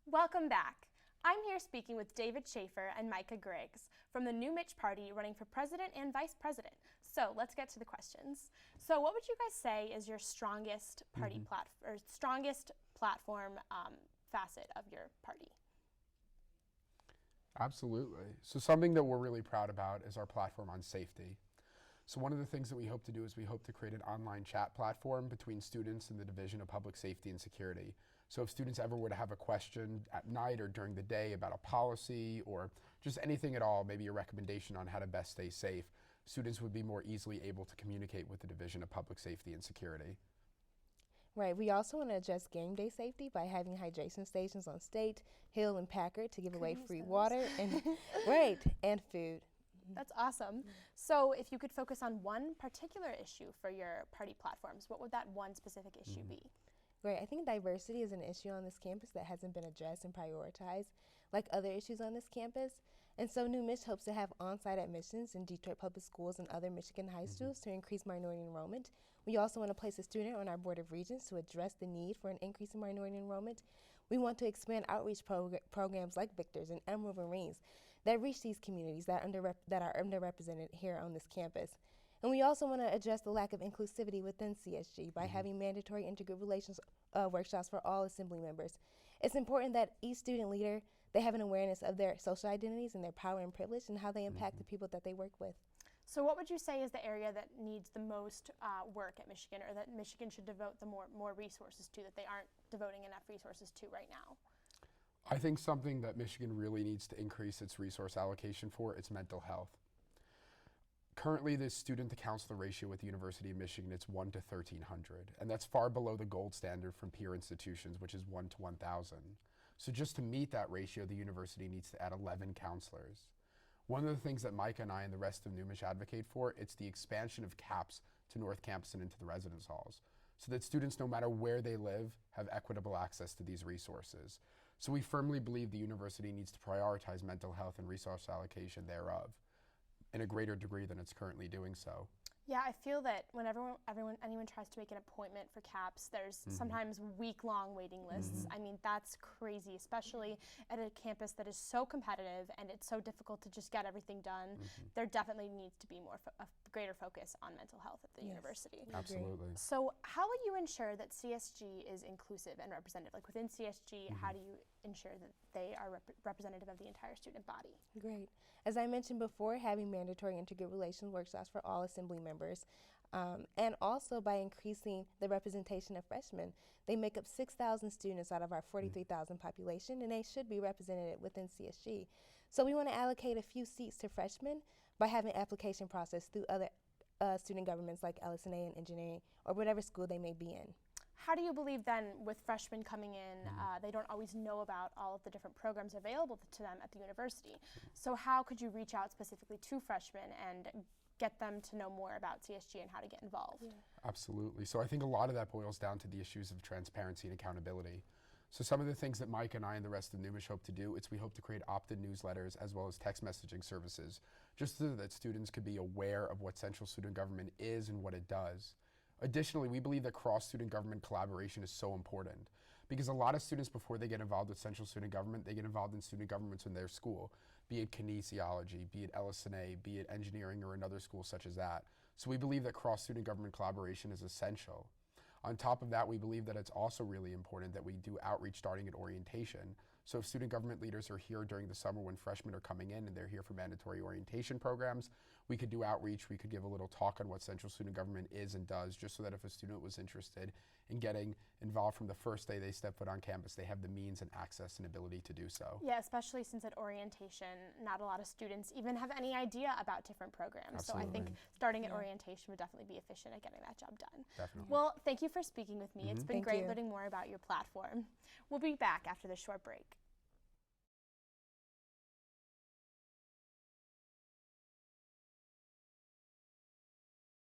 Welcome back. I'm here speaking with David Schafer and Micah Griggs from the NewMich Party running for president and vice president. So let's get to the questions. So what would you guys say is your strongest party strongest platform facet of your party? Absolutely. So something that we're really proud about is our platform on safety. So one of the things that we hope to do is we hope to create an online chat platform between students in the Division of Public Safety and Security. So if students ever were to have a question at night or during the day about a policy or just anything at all, maybe a recommendation on how to best stay safe, students would be more easily able to communicate with the Division of Public Safety and Security. Right. We also want to address game day safety by having hydration stations on State, Hill, and Packard to give away free water and and food. That's awesome. So if you could focus on one particular issue for your party platforms, what would that one specific issue be? Right. I think diversity is an issue on this campus that hasn't been addressed and prioritized like other issues on this campus. And so NewMich hopes to have on-site admissions in Detroit Public Schools and other Michigan high schools to increase minority enrollment. We also want to place a student on our Board of Regents to address the need for an increase in minority enrollment. We want to expand outreach programs like Victor's and Emerald and Rings that reach these communities that are underrepresented here on this campus. And we also want to address the lack of inclusivity within CSG by having mandatory intergroup relations workshops for all assembly members. It's important that each student leader, they have an awareness of their social identities and their power and privilege and how they impact the people that they work with. So what would you say is the area that needs the most work at Michigan, or that Michigan should devote the more resources to, that they aren't devoting enough resources to right now? I think something that Michigan really needs to increase its resource allocation for is mental health. Currently, the student to counselor ratio at the University of Michigan, it's 1 to 1,300, and that's far below the gold standard from peer institutions, which is 1 to 1,000. So just to meet that ratio, the university needs to add 11 counselors. One of the things that Micah and I and the rest of NewMich advocate for, it's the expansion of CAPS to North Campus and into the residence halls, so that students, no matter where they live, have equitable access to these resources. So we firmly believe the university needs to prioritize mental health and resource allocation thereof in a greater degree than it's currently doing so. Yeah, I feel that whenever anyone tries to make an appointment for CAPS, there's sometimes week-long waiting lists. I mean, that's crazy, especially at a campus that is so competitive and it's so difficult to just get everything done. There definitely needs to be a greater focus on mental health at the university. Absolutely. So how will you ensure that CSG is inclusive and representative? Like within CSG, how do you ensure that they are representative of the entire student body? Great. As I mentioned before, having mandatory intergroup relations workshops for all assembly members, and also by increasing the representation of freshmen. They make up 6,000 students out of our 43,000 population, and they should be represented within CSG. So we want to allocate a few seats to freshmen by having an application process through other student governments like LS&A and engineering or whatever school they may be in. How do you believe then, with freshmen coming in, they don't always know about all of the different programs available to them at the university? So how could you reach out specifically to freshmen and get them to know more about CSG and how to get involved? Yeah. Absolutely. So I think a lot of that boils down to the issues of transparency and accountability. So some of the things that Mike and I and the rest of NewMich hope to do, we hope to create opt-in newsletters as well as text messaging services, just so that students could be aware of what central student government is and what it does. Additionally, we believe that cross-student government collaboration is so important because a lot of students, before they get involved with central student government, they get involved in student governments in their school, be it kinesiology, be it LS&A, be it engineering or another school such as that. So we believe that cross-student government collaboration is essential. On top of that, we believe that it's also really important that we do outreach starting at orientation. So if student government leaders are here during the summer when freshmen are coming in and they're here for mandatory orientation programs, we could do outreach, we could give a little talk on what central student government is and does, just so that if a student was interested in getting involved from the first day they step foot on campus, they have the means and access and ability to do so. Yeah, especially since at orientation, not a lot of students even have any idea about different programs. Absolutely. So I think starting at orientation would definitely be efficient at getting that job done. Definitely. Well, thank you for speaking with me. It's been Thank great you. learning more about your platform. We'll be back after this short break.